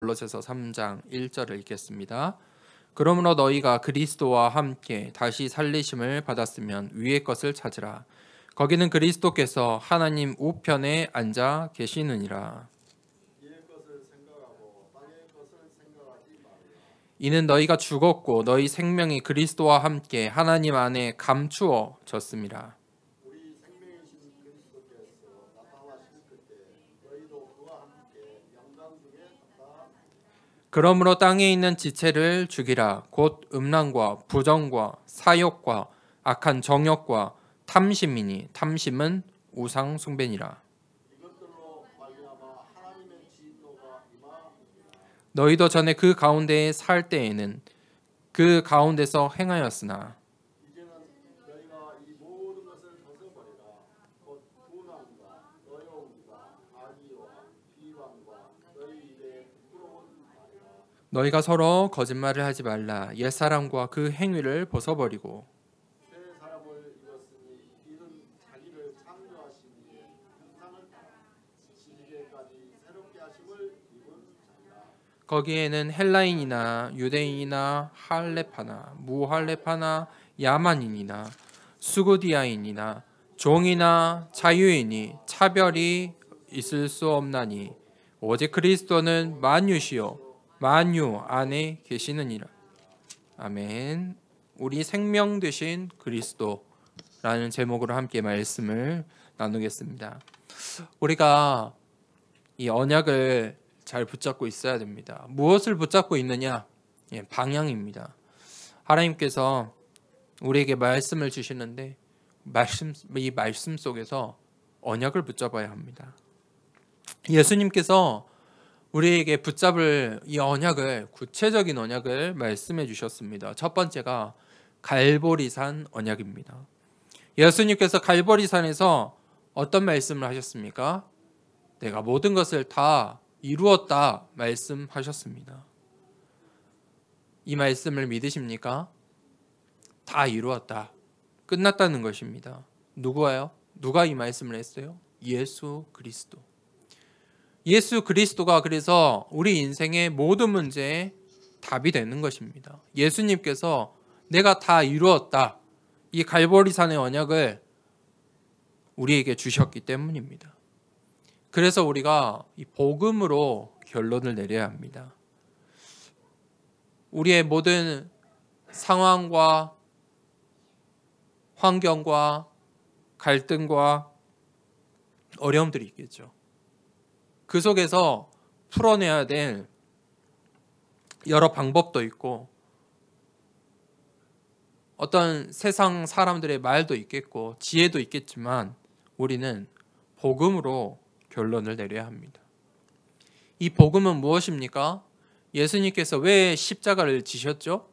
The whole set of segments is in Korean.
골로새서 3장 1절을 읽겠습니다. 그러므로 너희가 그리스도와 함께 다시 살리심을 받았으면 위의 것을 찾으라. 거기는 그리스도께서 하나님 우편에 앉아 계시느니라. 이는 너희가 죽었고 너희 생명이 그리스도와 함께 하나님 안에 감추어졌음이라. 그러므로 땅에 있는 지체를 죽이라. 곧 음란과 부정과 사욕과 악한 정욕과 탐심이니 탐심은 우상 숭배니라. 너희도 전에 그 가운데에 살 때에는 그 가운데서 행하였으나 너희가 서로 거짓말을 하지 말라. 옛사람과 그 행위를 벗어버리고 거기에는 헬라인이나 유대인이나 할레파나 무할레파나 야만인이나 수구디아인이나 종이나 자유인이 차별이 있을 수 없나니 오직 그리스도는 만유시요 만유 안에 계시느니라. 아멘. 우리 생명 되신 그리스도라는 제목으로 함께 말씀을 나누겠습니다. 우리가 이 언약을 잘 붙잡고 있어야 됩니다. 무엇을 붙잡고 있느냐? 방향입니다. 하나님께서 우리에게 말씀을 주시는데 이 말씀 속에서 언약을 붙잡아야 합니다. 예수님께서 우리에게 붙잡을 이 언약을, 구체적인 언약을 말씀해 주셨습니다. 첫 번째가 갈보리산 언약입니다. 예수님께서 갈보리산에서 어떤 말씀을 하셨습니까? 내가 모든 것을 다 이루었다 말씀하셨습니다. 이 말씀을 믿으십니까? 다 이루었다. 끝났다는 것입니다. 누구예요? 누가 이 말씀을 했어요? 예수 그리스도. 예수 그리스도가 그래서 우리 인생의 모든 문제에 답이 되는 것입니다. 예수님께서 내가 다 이루었다. 이 갈보리산의 언약을 우리에게 주셨기 때문입니다. 그래서 우리가 이 복음으로 결론을 내려야 합니다. 우리의 모든 상황과 환경과 갈등과 어려움들이 있겠죠. 그 속에서 풀어내야 될 여러 방법도 있고 어떤 세상 사람들의 말도 있겠고 지혜도 있겠지만 우리는 복음으로 결론을 내려야 합니다. 이 복음은 무엇입니까? 예수님께서 왜 십자가를 지셨죠?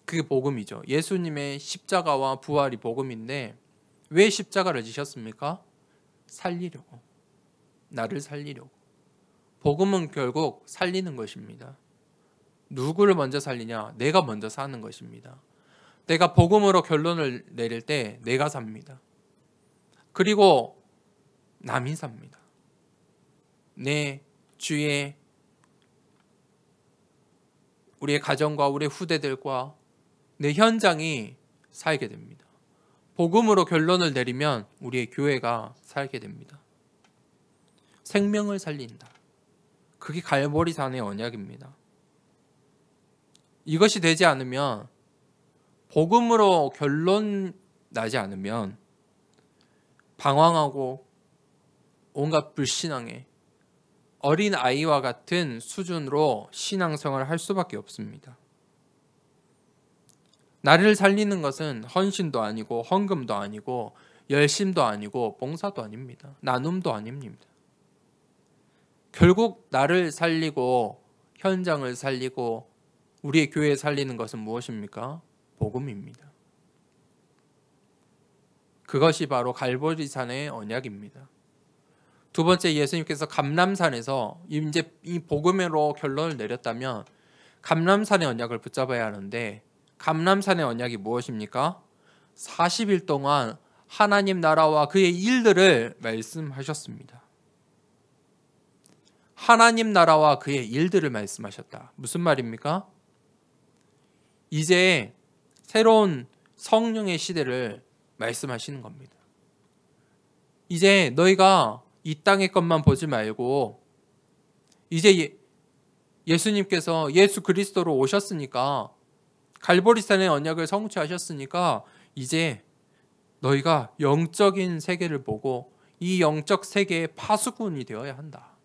그게 복음이죠. 예수님의 십자가와 부활이 복음인데 왜 십자가를 지셨습니까? 살리려고. 나를 살리려고. 복음은 결국 살리는 것입니다. 누구를 먼저 살리냐? 내가 먼저 사는 것입니다. 내가 복음으로 결론을 내릴 때 내가 삽니다. 그리고 남이 삽니다. 내 주위에 우리의 가정과 우리의 후대들과 내 현장이 살게 됩니다. 복음으로 결론을 내리면 우리의 교회가 살게 됩니다. 생명을 살린다. 그게 갈보리산의 언약입니다. 이것이 되지 않으면 복음으로 결론 나지 않으면 방황하고 온갖 불신앙에 어린 아이와 같은 수준으로 신앙생활을 할 수밖에 없습니다. 나를 살리는 것은 헌신도 아니고 헌금도 아니고 열심도 아니고 봉사도 아닙니다. 나눔도 아닙니다. 결국 나를 살리고 현장을 살리고 우리의 교회에 살리는 것은 무엇입니까? 복음입니다. 그것이 바로 갈보리산의 언약입니다. 두 번째, 예수님께서 감람산에서 이제 이 복음으로 결론을 내렸다면 감람산의 언약을 붙잡아야 하는데 감람산의 언약이 무엇입니까? 40일 동안 하나님 나라와 그의 일들을 말씀하셨습니다. 하나님 나라와 그의 일들을 말씀하셨다. 무슨 말입니까? 이제 새로운 성령의 시대를 말씀하시는 겁니다. 이제 너희가 이 땅의 것만 보지 말고 이제 예수님께서 예수 그리스도로 오셨으니까, 갈보리산의 언약을 성취하셨으니까 이제 너희가 영적인 세계를 보고 이 영적 세계의 파수꾼이 되어야 한다.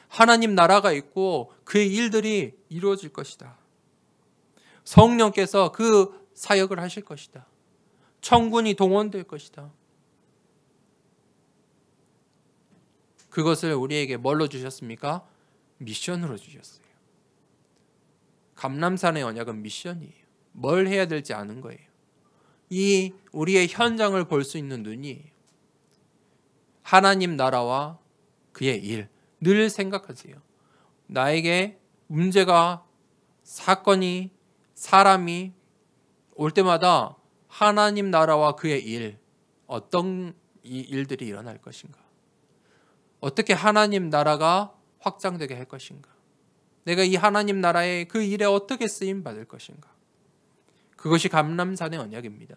하나님 나라가 있고 그의 일들이 이루어질 것이다. 성령께서 그 사역을 하실 것이다. 천군이 동원될 것이다. 그것을 우리에게 뭘로 주셨습니까? 미션으로 주셨어요. 감람산의 언약은 미션이에요. 뭘 해야 될지 아는 거예요. 이 우리의 현장을 볼 수 있는 눈이에요. 하나님 나라와 그의 일, 늘 생각하세요. 나에게 문제가, 사건이, 사람이 올 때마다 하나님 나라와 그의 일, 어떤 이 일들이 일어날 것인가? 어떻게 하나님 나라가 확장되게 할 것인가? 내가 이 하나님 나라의 그 일에 어떻게 쓰임 받을 것인가? 그것이 감람산의 언약입니다.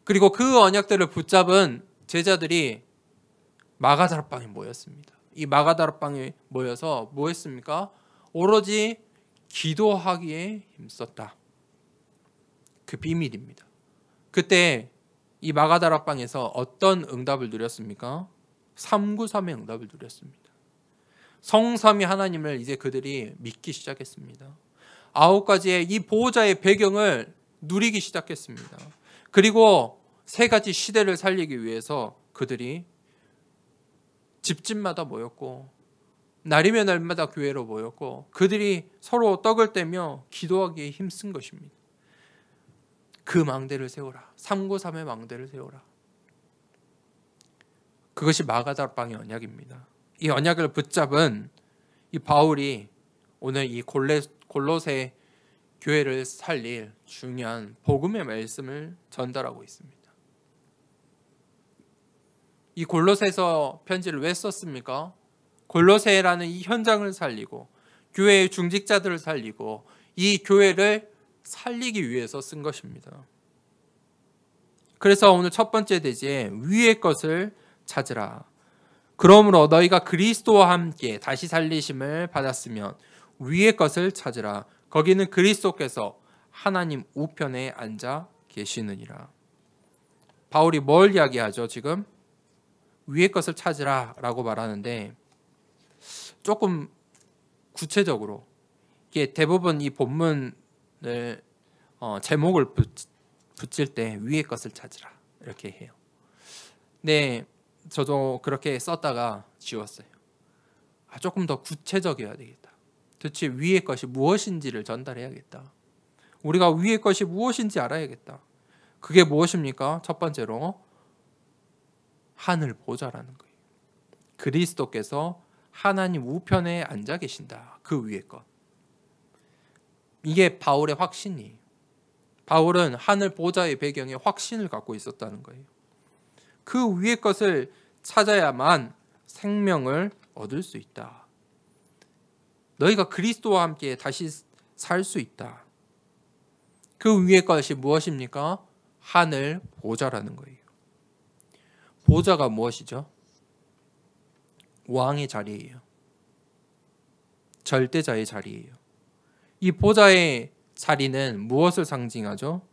그리고 그 언약들을 붙잡은 제자들이 마가다락방에 모였습니다. 이 마가다락방에 모여서 뭐 했습니까? 오로지 기도하기에 힘썼다. 그 비밀입니다. 그때 이 마가다락방에서 어떤 응답을 누렸습니까? 393의 응답을 누렸습니다. 성삼위 하나님을 이제 그들이 믿기 시작했습니다. 9가지의 이 보호자의 배경을 누리기 시작했습니다. 그리고 3가지 시대를 살리기 위해서 그들이 집집마다 모였고, 날이면 날마다 교회로 모였고, 그들이 서로 떡을 떼며 기도하기에 힘쓴 것입니다. 그 망대를 세워라. 393의 망대를 세워라. 그것이 마가다락방의 언약입니다. 이 언약을 붙잡은 이 바울이 오늘 이 골로새 교회를 살릴 중요한 복음의 말씀을 전달하고 있습니다. 이 골로새서 편지를 왜 썼습니까? 골로새라는 이 현장을 살리고 교회의 중직자들을 살리고 이 교회를 살리기 위해서 쓴 것입니다. 그래서 오늘 첫 번째 대지에 위의 것을 찾으라. 그러므로 너희가 그리스도와 함께 다시 살리심을 받았으면 위의 것을 찾으라. 거기는 그리스도께서 하나님 우편에 앉아 계시느니라. 바울이 뭘 이야기하죠? 지금 위의 것을 찾으라 라고 말하는데, 조금 구체적으로 이게 대부분 이 본문을 제목을 붙일 때 위의 것을 찾으라 이렇게 해요. 네, 저도 그렇게 썼다가 지웠어요. 조금 더 구체적이어야 되겠다. 도대체 위의 것이 무엇인지를 전달해야겠다. 우리가 위의 것이 무엇인지 알아야겠다. 그게 무엇입니까? 첫 번째로 하늘 보좌라는 거예요. 그리스도께서 하나님 우편에 앉아 계신다. 그 위의 것. 이게 바울의 확신이에요. 바울은 하늘 보좌의 배경에 확신을 갖고 있었다는 거예요. 그 위의 것을 찾아야만 생명을 얻을 수 있다. 너희가 그리스도와 함께 다시 살 수 있다. 그 위의 것이 무엇입니까? 하늘 보좌라는 거예요. 보좌가 무엇이죠? 왕의 자리예요. 절대자의 자리예요. 이 보좌의 자리는 무엇을 상징하죠?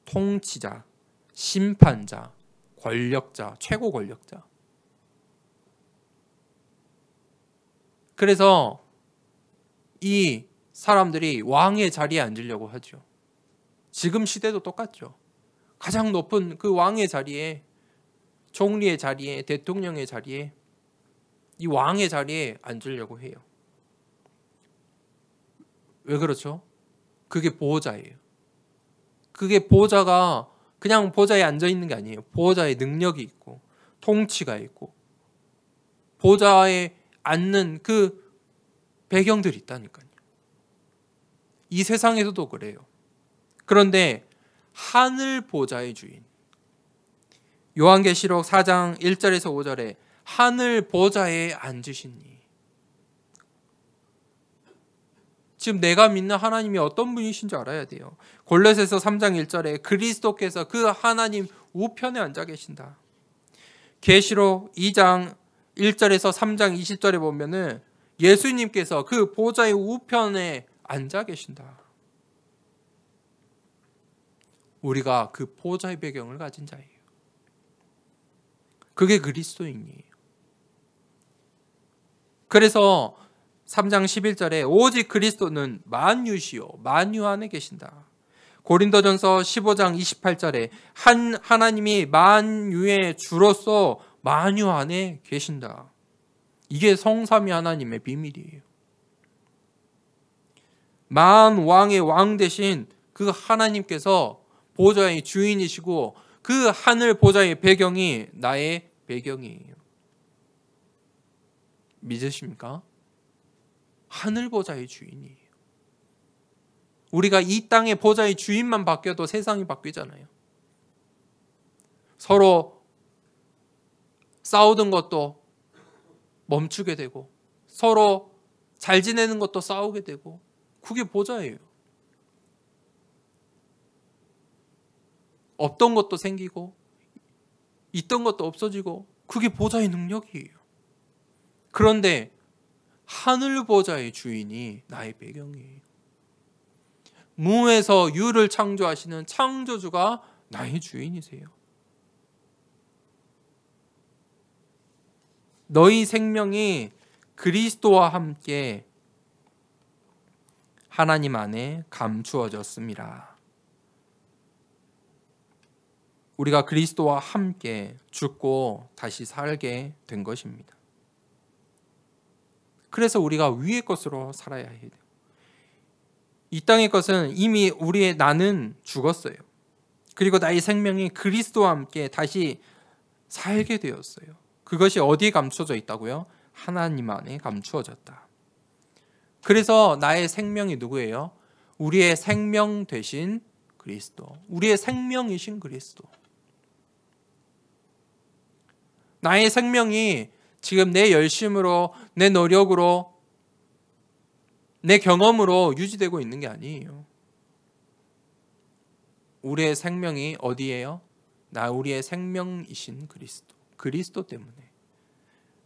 통치자, 심판자, 권력자, 최고 권력자. 그래서 이 사람들이 왕의 자리에 앉으려고 하죠. 지금 시대도 똑같죠. 가장 높은 그 왕의 자리에, 총리의 자리에, 대통령의 자리에, 이 왕의 자리에 앉으려고 해요. 왜 그렇죠? 그게 보호자예요. 그게 보호자가 그냥 보호자에 앉아 있는 게 아니에요. 보호자의 능력이 있고 통치가 있고 보호자에 앉는 그 배경들이 있다니까요. 이 세상에서도 그래요. 그런데 하늘 보좌의 주인, 요한계시록 4장 1절에서 5절에 하늘 보좌에 앉으시니, 지금 내가 믿는 하나님이 어떤 분이신 줄 알아야 돼요. 골로새서 3장 1절에 그리스도께서 그 하나님 우편에 앉아 계신다. 계시록 2장 1절에서 3장 20절에 보면은 예수님께서 그 보좌의 우편에 앉아 계신다. 우리가 그 보좌의 배경을 가진 자예요. 그게 그리스도인이에요. 그래서 3장 11절에 오직 그리스도는 만유시요 만유 안에 계신다. 고린도전서 15장 28절에 하나님이 만유의 주로서 만유 안에 계신다. 이게 성삼위 하나님의 비밀이에요. 만왕의 왕 대신 그 하나님께서 보좌의 주인이시고 그 하늘 보좌의 배경이 나의 배경이에요. 믿으십니까? 하늘 보좌의 주인이에요. 우리가 이 땅의 보좌의 주인만 바뀌어도 세상이 바뀌잖아요. 서로 싸우던 것도 멈추게 되고 서로 잘 지내는 것도 싸우게 되고 그게 보좌예요. 없던 것도 생기고 있던 것도 없어지고 그게 보좌의 능력이에요. 그런데 하늘 보좌의 주인이 나의 배경이에요. 무에서 유를 창조하시는 창조주가 나의 주인이세요. 너희 생명이 그리스도와 함께 하나님 안에 감추어졌습니다. 우리가 그리스도와 함께 죽고 다시 살게 된 것입니다. 그래서 우리가 위의 것으로 살아야 해요. 이 땅의 것은 이미 우리의 나는 죽었어요. 그리고 나의 생명이 그리스도와 함께 다시 살게 되었어요. 그것이 어디에 감추어져 있다고요? 하나님 안에 감추어졌다. 그래서 나의 생명이 누구예요? 우리의 생명 되신 그리스도. 우리의 생명이신 그리스도. 나의 생명이 지금 내 열심으로, 내 노력으로, 내 경험으로 유지되고 있는 게 아니에요. 우리의 생명이 어디예요? 우리의 생명이신 그리스도. 그리스도 때문에.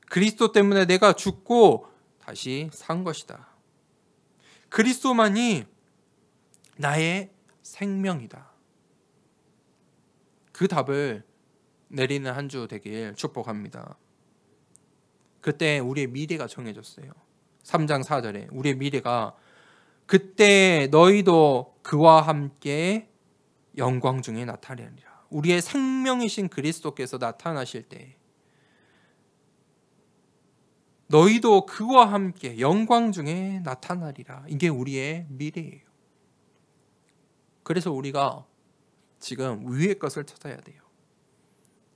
그리스도 때문에 내가 죽고 다시 산 것이다. 그리스도만이 나의 생명이다. 그 답을 내리는 한 주 되길 축복합니다. 그때 우리의 미래가 정해졌어요. 3장 4절에 우리의 미래가 그때 너희도 그와 함께 영광 중에 나타나리라. 우리의 생명이신 그리스도께서 나타나실 때 너희도 그와 함께 영광 중에 나타나리라. 이게 우리의 미래예요. 그래서 우리가 지금 위의 것을 찾아야 돼요.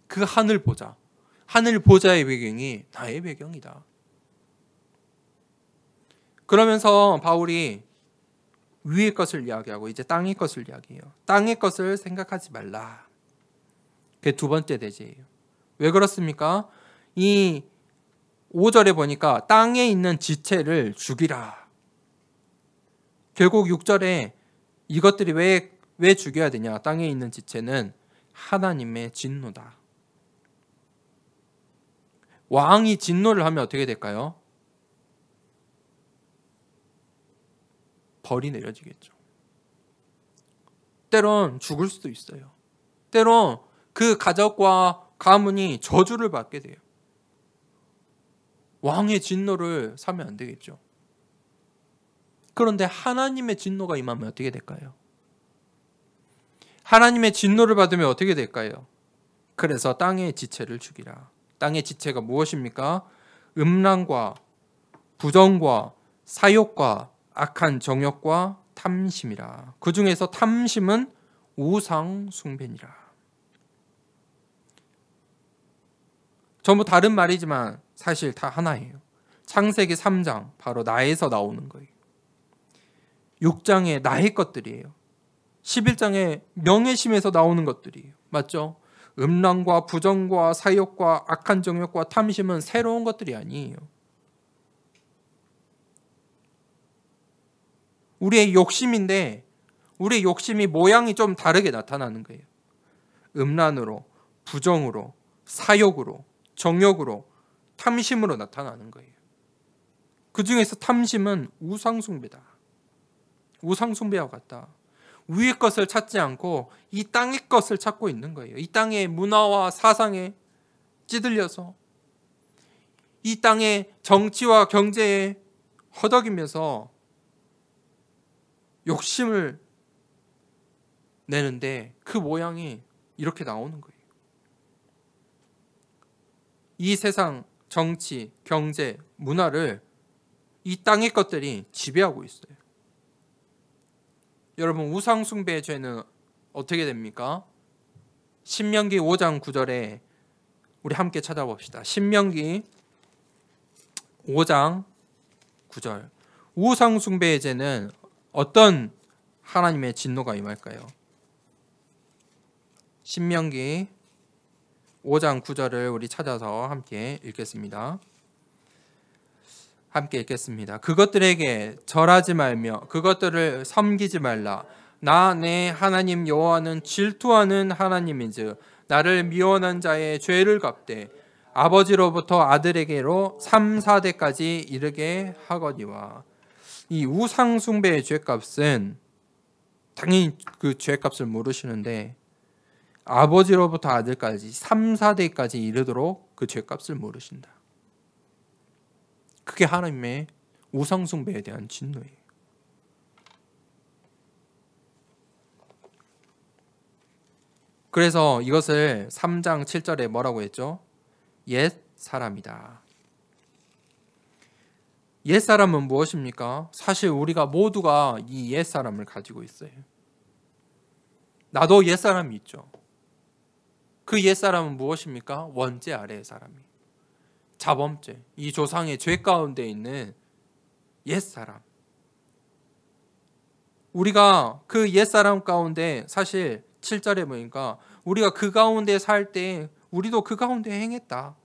그 하늘 보좌. 하늘 보좌의 배경이 나의 배경이다. 그러면서 바울이 위의 것을 이야기하고 이제 땅의 것을 이야기해요. 땅의 것을 생각하지 말라. 그게 두 번째 대제예요. 왜 그렇습니까? 이 5절에 보니까 땅에 있는 지체를 죽이라. 결국 6절에 이것들이 왜 죽여야 되냐? 땅에 있는 지체는 하나님의 진노다. 왕이 진노를 하면 어떻게 될까요? 벌이 내려지겠죠. 때론 죽을 수도 있어요. 때론 그 가족과 가문이 저주를 받게 돼요. 왕의 진노를 사면 안 되겠죠. 그런데 하나님의 진노가 임하면 어떻게 될까요? 하나님의 진노를 받으면 어떻게 될까요? 그래서 땅의 지체를 죽이라. 땅의 지체가 무엇입니까? 음란과 부정과 사욕과 악한 정욕과 탐심이라. 그 중에서 탐심은 우상 숭배니라. 전부 다른 말이지만 사실 다 하나예요. 창세기 3장 바로 나에서 나오는 거예요. 6장에 나의 것들이에요. 11장에 명예심에서 나오는 것들이에요. 맞죠? 음란과 부정과 사욕과 악한 정욕과 탐심은 새로운 것들이 아니에요. 우리의 욕심인데 우리의 욕심이 모양이 좀 다르게 나타나는 거예요. 음란으로, 부정으로, 사욕으로, 정욕으로, 탐심으로 나타나는 거예요. 그 중에서 탐심은 우상숭배다. 우상숭배와 같다. 위의 것을 찾지 않고 이 땅의 것을 찾고 있는 거예요. 이 땅의 문화와 사상에 찌들려서 이 땅의 정치와 경제에 허덕이면서 욕심을 내는데 그 모양이 이렇게 나오는 거예요. 이 세상 정치, 경제, 문화를 이 땅의 것들이 지배하고 있어요. 여러분, 우상숭배의 죄는 어떻게 됩니까? 신명기 5장 9절에 우리 함께 찾아봅시다. 신명기 5장 9절. 우상숭배의 죄는 어떤 하나님의 진노가 임할까요? 신명기 5장 9절을 우리 찾아서 함께 읽겠습니다. 함께 읽겠습니다. 그것들에게 절하지 말며 그것들을 섬기지 말라. 나 내 하나님 여호와는 질투하는 하나님인즉 나를 미워하는 자의 죄를 갚되 아버지로부터 아들에게로 3, 4대까지 이르게 하거니와. 이 우상숭배의 죄값은 당연히 그 죄값을 모르시는데 아버지로부터 아들까지 3, 4대까지 이르도록 그 죄값을 모르신다. 그게 하나님의 우상숭배에 대한 진노예요. 그래서 이것을 3장 7절에 뭐라고 했죠? 옛 사람이다. 옛 사람은 무엇입니까? 사실 우리가 모두가 이 옛 사람을 가지고 있어요. 나도 옛 사람이 있죠. 그 옛 사람은 무엇입니까? 원죄 아래의 사람이. 자범죄, 이 조상의 죄 가운데 있는 옛 사람. 우리가 그 옛 사람 가운데 사실 7절에 보니까 우리가 그 가운데 살 때 우리도 그 가운데 행했다.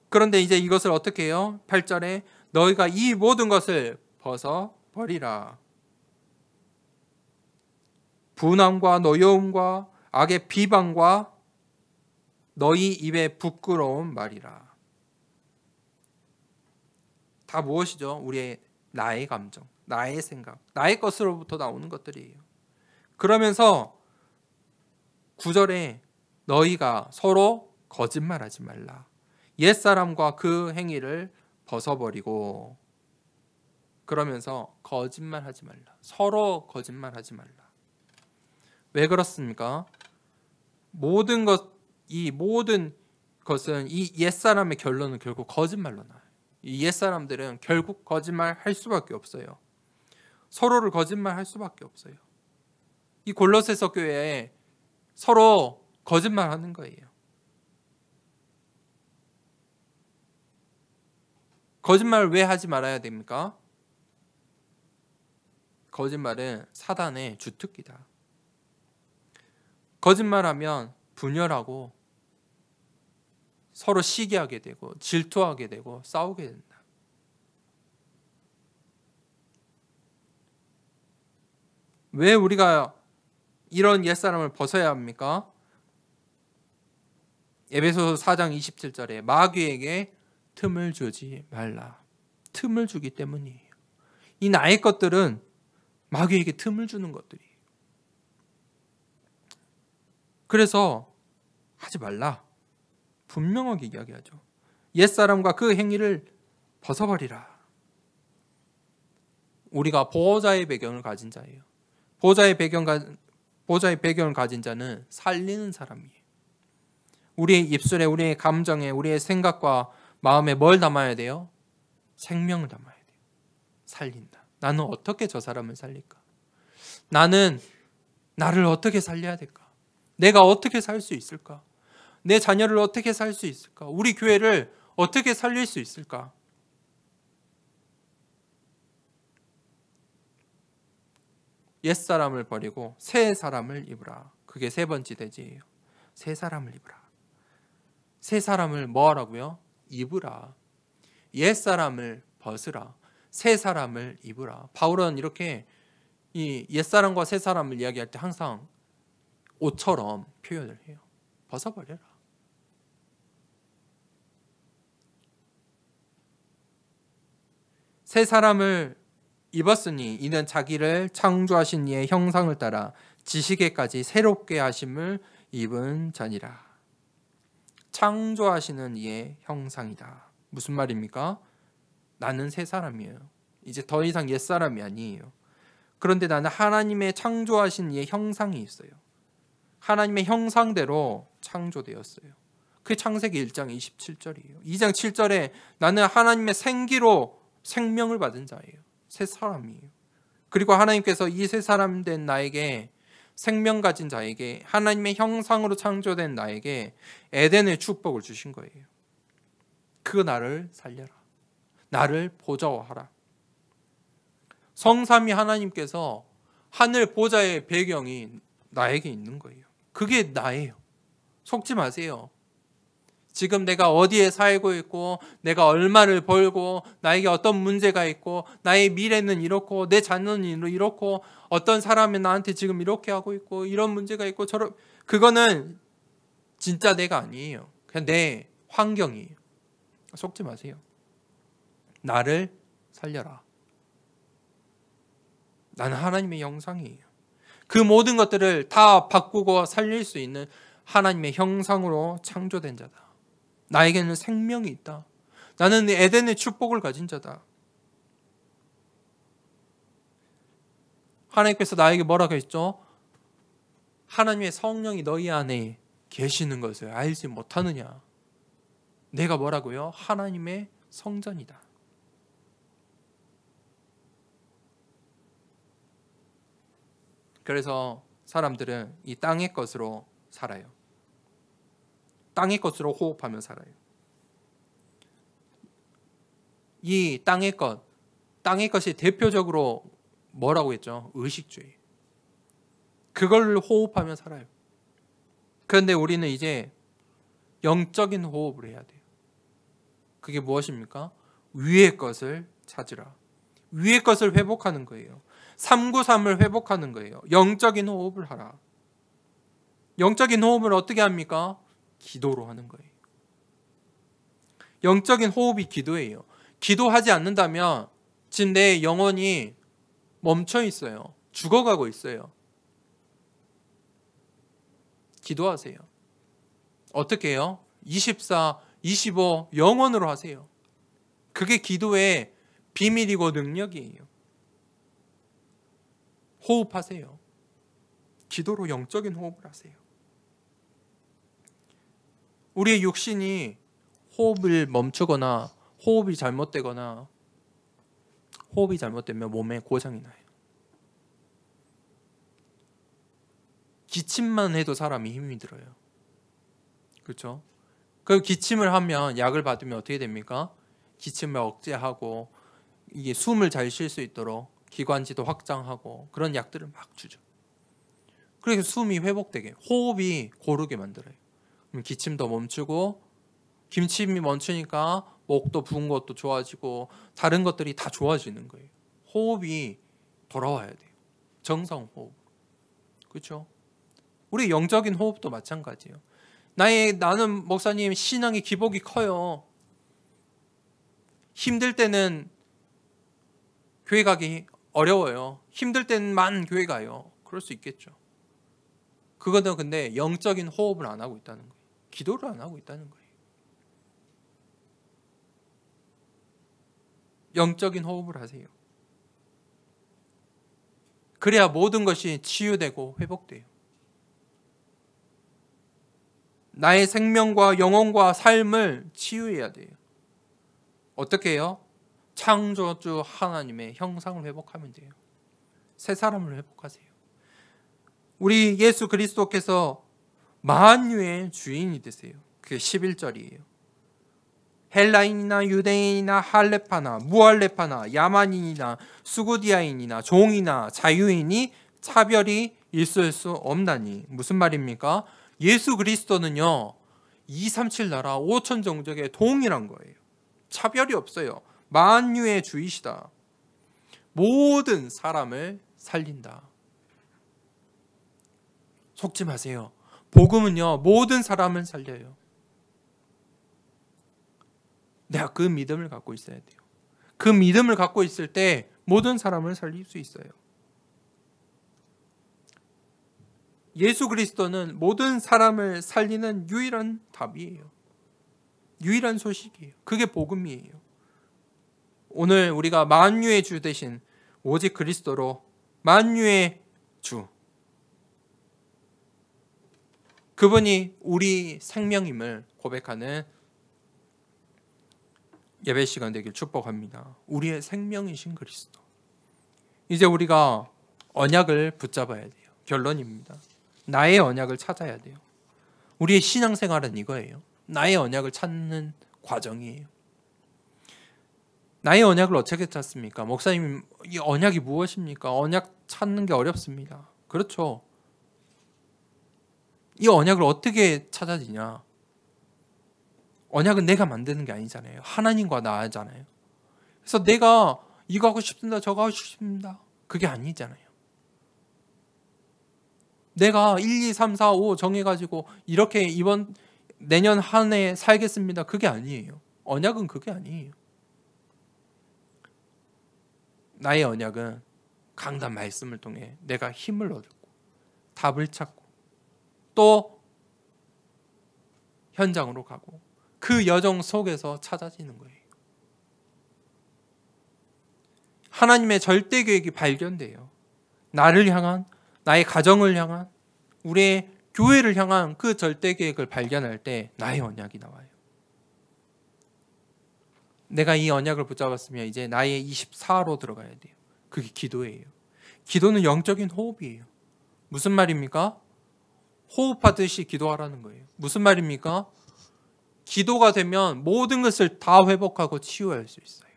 그런데 이제 이것을 어떻게 해요? 8절에 너희가 이 모든 것을 벗어 버리라. 분함과 노여움과 악의 비방과 너희 입에 부끄러운 말이라. 다 무엇이죠? 우리의 나의 감정, 나의 생각, 나의 것으로부터 나오는 것들이에요. 그러면서 9절에 너희가 서로 거짓말하지 말라. 옛사람과 그 행위를 벗어버리고, 그러면서 거짓말하지 말라. 서로 거짓말하지 말라. 왜 그렇습니까? 이 모든 것은 이 옛사람의 결론은 결국 거짓말로 나요. 이 옛사람들은 결국 거짓말할 수밖에 없어요. 서로를 거짓말할 수밖에 없어요. 이 골로새서 교회에 서로 거짓말하는 거예요. 거짓말을 왜 하지 말아야 됩니까? 거짓말은 사단의 주특기다. 거짓말하면 분열하고 서로 시기하게 되고 질투하게 되고 싸우게 된다. 왜 우리가 이런 옛사람을 벗어야 합니까? 에베소서 4장 27절에 마귀에게 틈을 주지 말라. 틈을 주기 때문이에요. 이 나의 것들은 마귀에게 틈을 주는 것들이에요. 그래서 하지 말라. 분명하게 이야기하죠. 옛사람과 그 행위를 벗어버리라. 우리가 보호자의 배경을 가진 자예요. 보호자의 배경을 가진 자는 살리는 사람이에요. 우리의 입술에, 우리의 감정에, 우리의 생각과 마음에 뭘 담아야 돼요? 생명을 담아야 돼요. 살린다. 나는 어떻게 저 사람을 살릴까? 나는 나를 어떻게 살려야 될까? 내가 어떻게 살 수 있을까? 내 자녀를 어떻게 살 수 있을까? 우리 교회를 어떻게 살릴 수 있을까? 옛사람을 버리고 새 사람을 입으라. 그게 세 번째 대지예요. 새 사람을 입으라. 새 사람을 뭐 하라고요? 입으라. 옛사람을 벗으라. 새 사람을 입으라. 바울은 이렇게 이 옛사람과 새 사람을 이야기할 때 항상 옷처럼 표현을 해요. 벗어버려라. 새 사람을 입었으니 이는 자기를 창조하신 이의 형상을 따라 지식에까지 새롭게 하심을 입은 자니라. 창조하시는 이의 형상이다. 무슨 말입니까? 나는 새 사람이에요. 이제 더 이상 옛 사람이 아니에요. 그런데 나는 하나님의 창조하신 이의 형상이 있어요. 하나님의 형상대로 창조되었어요. 그게 창세기 1장 27절이에요. 2장 7절에 나는 하나님의 생기로 생명을 받은 자예요. 새 사람이에요. 그리고 하나님께서 이 새 사람 된 나에게, 생명 가진 자에게, 하나님의 형상으로 창조된 나에게 에덴의 축복을 주신 거예요. 그 나를 살려라. 나를 보좌화하라. 성삼위 하나님께서 하늘 보좌의 배경이 나에게 있는 거예요. 그게 나예요. 속지 마세요. 지금 내가 어디에 살고 있고, 내가 얼마를 벌고, 나에게 어떤 문제가 있고, 나의 미래는 이렇고, 내 자녀는 이렇고, 어떤 사람이 나한테 지금 이렇게 하고 있고, 이런 문제가 있고, 그거는 진짜 내가 아니에요. 그냥 내 환경이에요. 속지 마세요. 나를 살려라. 나는 하나님의 형상이에요. 그 모든 것들을 다 바꾸고 살릴 수 있는 하나님의 형상으로 창조된 자다. 나에게는 생명이 있다. 나는 에덴의 축복을 가진 자다. 하나님께서 나에게 뭐라고 했죠? 하나님의 성령이 너희 안에 계시는 것을 알지 못하느냐? 내가 뭐라고요? 하나님의 성전이다. 그래서 사람들은 이 땅의 것으로 살아요. 땅의 것으로 호흡하며 살아요. 이 땅의 것이 대표적으로 뭐라고 했죠? 의식주의. 그걸 호흡하며 살아요. 그런데 우리는 이제 영적인 호흡을 해야 돼요. 그게 무엇입니까? 위의 것을 찾으라. 위의 것을 회복하는 거예요. 393을 회복하는 거예요. 영적인 호흡을 하라. 영적인 호흡을 어떻게 합니까? 기도로 하는 거예요. 영적인 호흡이 기도예요. 기도하지 않는다면 지금 내 영혼이 멈춰 있어요. 죽어가고 있어요. 기도하세요. 어떻게 해요? 24, 25 영혼으로 하세요. 그게 기도의 비밀이고 능력이에요. 호흡하세요. 기도로 영적인 호흡을 하세요. 우리의 육신이 호흡을 멈추거나 호흡이 잘못되면 몸에 고장이 나요. 기침만 해도 사람이 힘이 들어요. 그렇죠? 그 기침을 하면 약을 받으면 어떻게 됩니까? 기침을 억제하고 이게 숨을 잘 쉴 수 있도록 기관지도 확장하고 그런 약들을 막 주죠. 그래서 숨이 회복되게, 호흡이 고르게 만들어요. 그럼 기침도 멈추고, 기침이 멈추니까 목도 부은 것도 좋아지고 다른 것들이 다 좋아지는 거예요. 호흡이 돌아와야 돼요. 정상 호흡. 그렇죠? 우리 영적인 호흡도 마찬가지예요. 나는 목사님 신앙의 기복이 커요. 힘들 때는 교회 가기 어려워요. 힘들 때만 교회 가요. 그럴 수 있겠죠. 그거는 근데 영적인 호흡을 안 하고 있다는 거예요. 기도를 안 하고 있다는 거예요. 영적인 호흡을 하세요. 그래야 모든 것이 치유되고 회복돼요. 나의 생명과 영혼과 삶을 치유해야 돼요. 어떻게 해요? 창조주 하나님의 형상을 회복하면 돼요. 새 사람을 회복하세요. 우리 예수 그리스도께서 만유의 주인이 되세요. 그게 11절이에요. 헬라인이나 유대인이나 할레파나 무할레파나 야만인이나 수구디아인이나 종이나 자유인이 차별이 있을 수 없나니. 무슨 말입니까? 예수 그리스도는요 237 나라 5천 종족의 동일한 거예요. 차별이 없어요. 만유의 주이시다. 모든 사람을 살린다. 속지 마세요. 복음은요, 모든 사람을 살려요. 내가 그 믿음을 갖고 있어야 돼요. 그 믿음을 갖고 있을 때 모든 사람을 살릴 수 있어요. 예수 그리스도는 모든 사람을 살리는 유일한 답이에요. 유일한 소식이에요. 그게 복음이에요. 오늘 우리가 만유의 주 대신 오직 그리스도로 만유의 주, 그분이 우리 생명임을 고백하는 예배 시간 되길 축복합니다. 우리의 생명이신 그리스도. 이제 우리가 언약을 붙잡아야 돼요. 결론입니다. 나의 언약을 찾아야 돼요. 우리의 신앙생활은 이거예요. 나의 언약을 찾는 과정이에요. 나의 언약을 어떻게 찾습니까? 목사님, 이 언약이 무엇입니까? 언약 찾는 게 어렵습니다. 그렇죠. 이 언약을 어떻게 찾아지냐? 언약은 내가 만드는 게 아니잖아요. 하나님과 나잖아요. 그래서 내가 이거 하고 싶습니다. 저거 하고 싶습니다. 그게 아니잖아요. 내가 1, 2, 3, 4, 5 정해가지고 이렇게 내년 한 해 살겠습니다. 그게 아니에요. 언약은 그게 아니에요. 나의 언약은 강단 말씀을 통해 내가 힘을 얻고 답을 찾고 또 현장으로 가고 그 여정 속에서 찾아지는 거예요. 하나님의 절대 계획이 발견돼요. 나를 향한, 나의 가정을 향한, 우리의 교회를 향한 그 절대 계획을 발견할 때 나의 언약이 나와요. 내가 이 언약을 붙잡았으면 이제 나의 24로 들어가야 돼요. 그게 기도예요. 기도는 영적인 호흡이에요. 무슨 말입니까? 호흡하듯이 기도하라는 거예요. 무슨 말입니까? 기도가 되면 모든 것을 다 회복하고 치유할 수 있어요.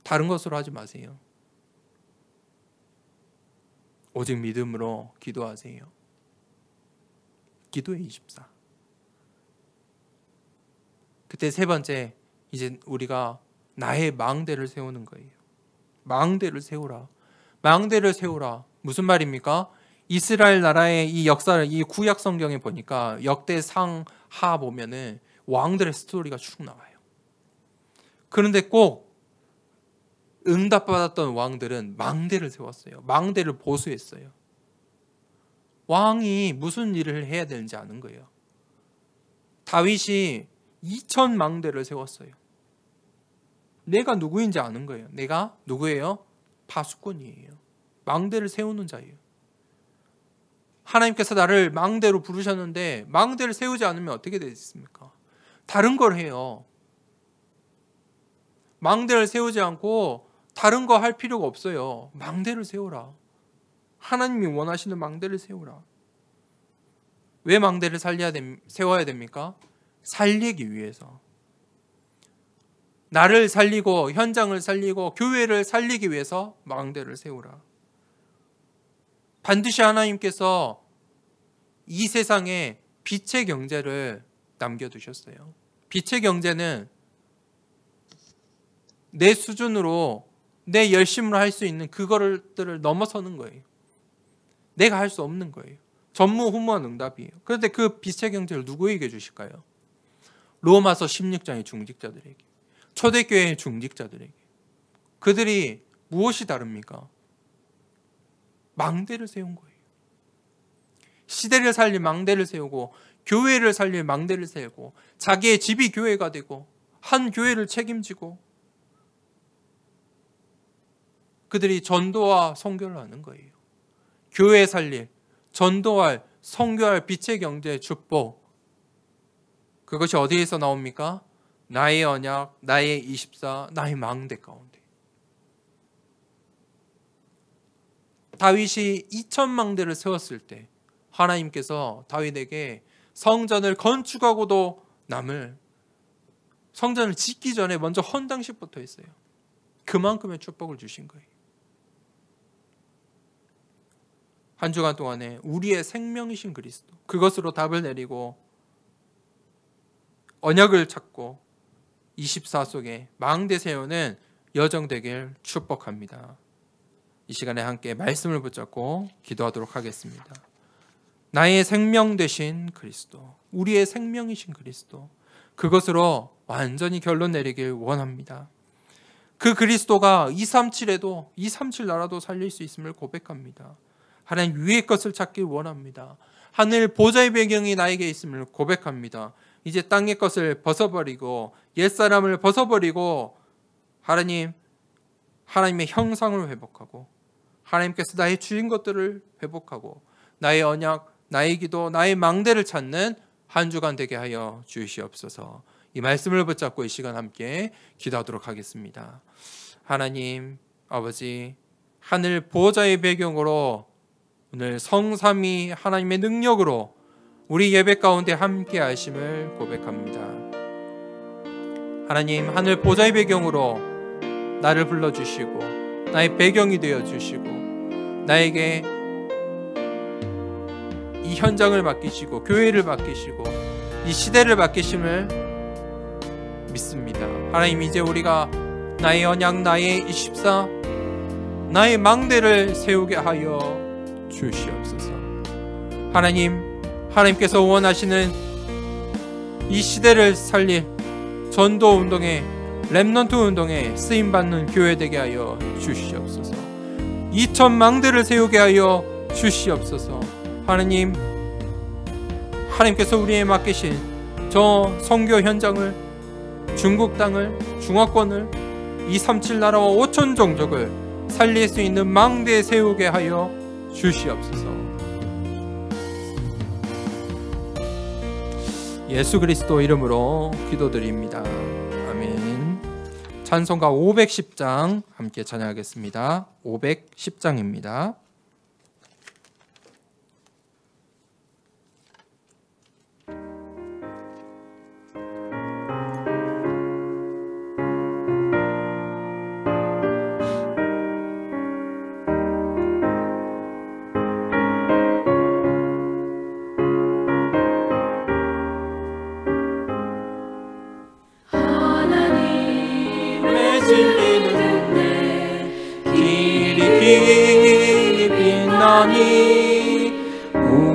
다른 것으로 하지 마세요. 오직 믿음으로 기도하세요. 기도의 24. 그때 세 번째, 이제 우리가 나의 망대를 세우는 거예요. 망대를 세우라. 망대를 세우라. 무슨 말입니까? 이스라엘 나라의 이 역사를, 이 구약 성경에 보니까 역대상하 보면은 왕들의 스토리가 쭉 나와요. 그런데 꼭 응답받았던 왕들은 망대를 세웠어요. 망대를 보수했어요. 왕이 무슨 일을 해야 되는지 아는 거예요. 다윗이 2000망대를 세웠어요. 내가 누구인지 아는 거예요. 내가 누구예요? 파수꾼이에요. 망대를 세우는 자예요. 하나님께서 나를 망대로 부르셨는데 망대를 세우지 않으면 어떻게 되겠습니까? 다른 걸 해요. 망대를 세우지 않고 다른 거 할 필요가 없어요. 망대를 세우라. 하나님이 원하시는 망대를 세우라. 왜 망대를 세워야 됩니까? 살리기 위해서. 나를 살리고 현장을 살리고 교회를 살리기 위해서 망대를 세우라. 반드시 하나님께서 이 세상에 빛의 경제를 남겨두셨어요. 빛의 경제는 내 수준으로 내 열심으로 할 수 있는 그거를 넘어서는 거예요. 내가 할 수 없는 거예요. 전무후무한 응답이에요. 그런데 그 빛의 경제를 누구에게 주실까요? 로마서 16장의 중직자들에게, 초대교회의 중직자들에게. 그들이 무엇이 다릅니까? 망대를 세운 거예요. 시대를 살릴 망대를 세우고 교회를 살릴 망대를 세우고 자기의 집이 교회가 되고 한 교회를 책임지고 그들이 전도와 선교를 하는 거예요. 교회 살릴, 전도할, 선교할 빛의 경제 축복. 그것이 어디에서 나옵니까? 나의 언약, 나의 24, 나의 망대 가운데. 다윗이 2000망대를 세웠을 때 하나님께서 다윗에게 성전을 건축하고도 남을, 성전을 짓기 전에 먼저 헌당식부터 했어요. 그만큼의 축복을 주신 거예요. 한 주간 동안에 우리의 생명이신 그리스도, 그것으로 답을 내리고 언약을 찾고 24 속에 망대 세우는 여정 되길 축복합니다. 이 시간에 함께 말씀을 붙잡고 기도하도록 하겠습니다. 나의 생명 되신 그리스도, 우리의 생명이신 그리스도, 그것으로 완전히 결론 내리길 원합니다. 그 그리스도가 237에도 237 나라도 살릴 수 있음을 고백합니다. 하나님 위의 것을 찾길 원합니다. 하늘 보좌의 배경이 나에게 있음을 고백합니다. 이제 땅의 것을 벗어버리고 옛사람을 벗어버리고 하나님의 형상을 회복하고 하나님께서 나의 주인 것들을 회복하고 나의 언약, 나의 기도, 나의 망대를 찾는 한 주간 되게 하여 주시옵소서. 이 말씀을 붙잡고 이 시간 함께 기도하도록 하겠습니다. 하나님 아버지, 하늘 보좌의 배경으로 오늘 성삼위 하나님의 능력으로 우리 예배 가운데 함께 하심을 고백합니다. 하나님, 하늘 보좌의 배경으로 나를 불러주시고 나의 배경이 되어주시고 나에게 이 현장을 맡기시고 교회를 맡기시고 이 시대를 맡기심을 믿습니다. 하나님, 이제 우리가 나의 언약, 나의 24, 나의 망대를 세우게 하여 주시옵소서. 하나님께서 원하시는 이 시대를 살릴 전도 운동에, 렘넌트 운동에 쓰임받는 교회 되게 하여 주시옵소서. 2000 망대를 세우게 하여 주시옵소서. 하나님께서 우리에 맡기신 저 선교 현장을, 중국 땅을, 중화권을, 237 나라와 5000 종족을 살릴 수 있는 망대에 세우게 하여 주시옵소서. 예수 그리스도 이름으로 기도드립니다. 아멘. 찬송가 510장 함께 찬양하겠습니다. 510장입니다.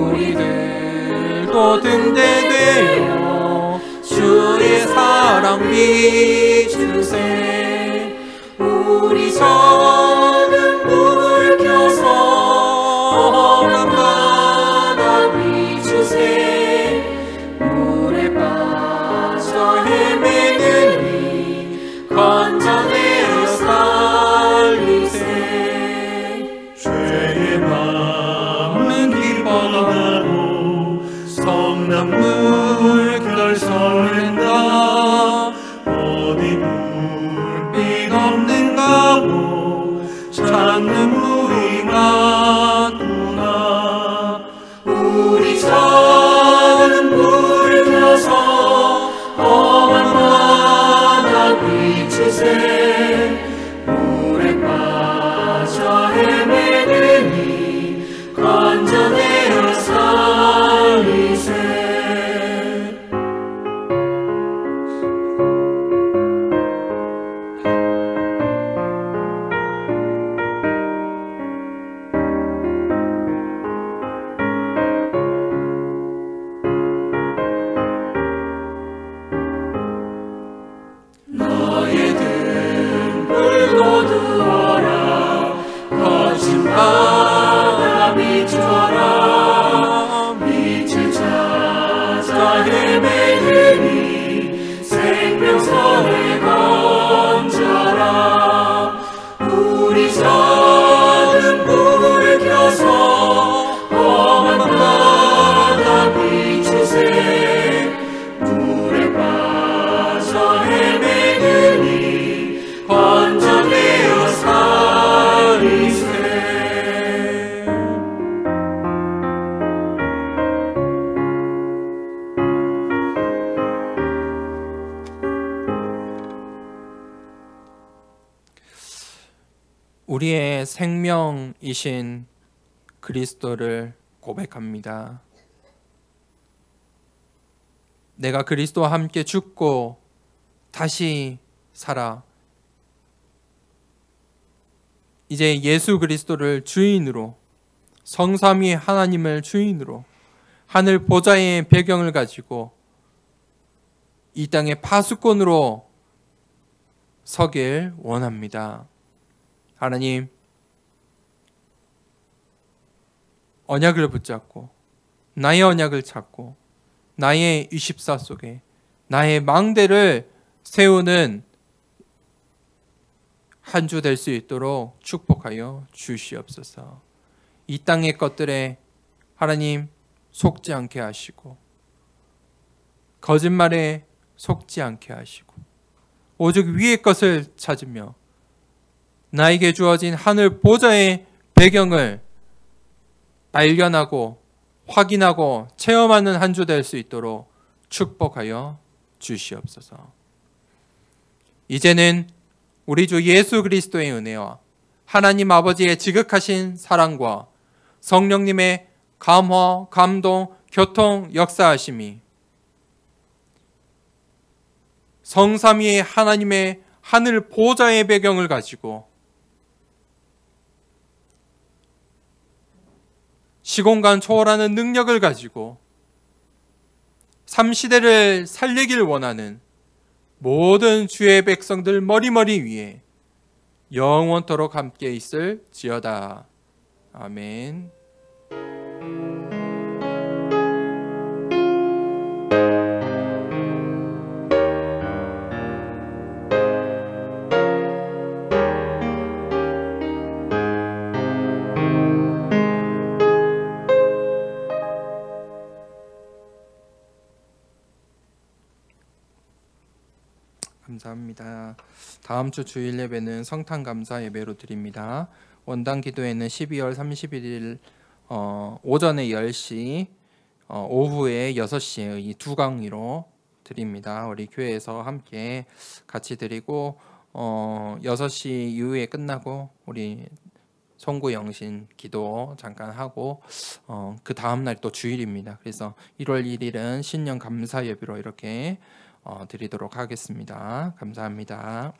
우리들도 등대되어 주의 사랑 비추세. 우리 저는 불을 켜서 험한 바다 비추세. 물에 빠져 헤매는 이 건져내어 살리세. 죄의 마음은 기뻐하고 성남물 결설한다. 어디 불빛 없는가 고 찾는 무의가두나. 우리 저는 불 켜서 험한 바다 비추세. 물에 빠져 헤매는 이 건져내어 살리세. 너의 등불 거두어라. 거친 바다 비춰라. 빛을 찾아 헤매느니 생명선을 건져라. 우리 저는 불을 켜서 험한 바다 비추세. 물에 빠져 헤매느니 건져내어 살리세. 우리의 생명이신 그리스도를 고백합니다. 내가 그리스도와 함께 죽고 다시 살아 이제 예수 그리스도를 주인으로, 성삼위 하나님을 주인으로, 하늘 보좌의 배경을 가지고 이 땅의 파수꾼으로 서길 원합니다. 하나님, 언약을 붙잡고 나의 언약을 찾고 나의 24 속에 나의 망대를 세우는 한 주 될 수 있도록 축복하여 주시옵소서. 이 땅의 것들에 하나님 속지 않게 하시고 거짓말에 속지 않게 하시고 오직 위의 것을 찾으며 나에게 주어진 하늘 보좌의 배경을 발견하고 확인하고 체험하는 한 주 될 수 있도록 축복하여 주시옵소서. 이제는 우리 주 예수 그리스도의 은혜와 하나님 아버지의 지극하신 사랑과 성령님의 감화, 감동, 교통, 역사하심이 성삼위의 하나님의 하늘 보좌의 배경을 가지고 시공간 초월하는 능력을 가지고 삼시대를 살리길 원하는 모든 주의 백성들 머리머리 위에 영원토록 함께 있을지어다. 아멘. 감사합니다. 다음 주 주일 예배는 성탄 감사 예배로 드립니다. 원당 기도회는 12월 31일 오전에 10시, 오후에 6시에 이 두 강의로 드립니다. 우리 교회에서 함께 같이 드리고 6시 이후에 끝나고 우리 송구 영신 기도 잠깐 하고 그 다음 날 또 주일입니다. 그래서 1월 1일은 신년 감사 예배로 이렇게 드리도록 하겠습니다. 감사합니다.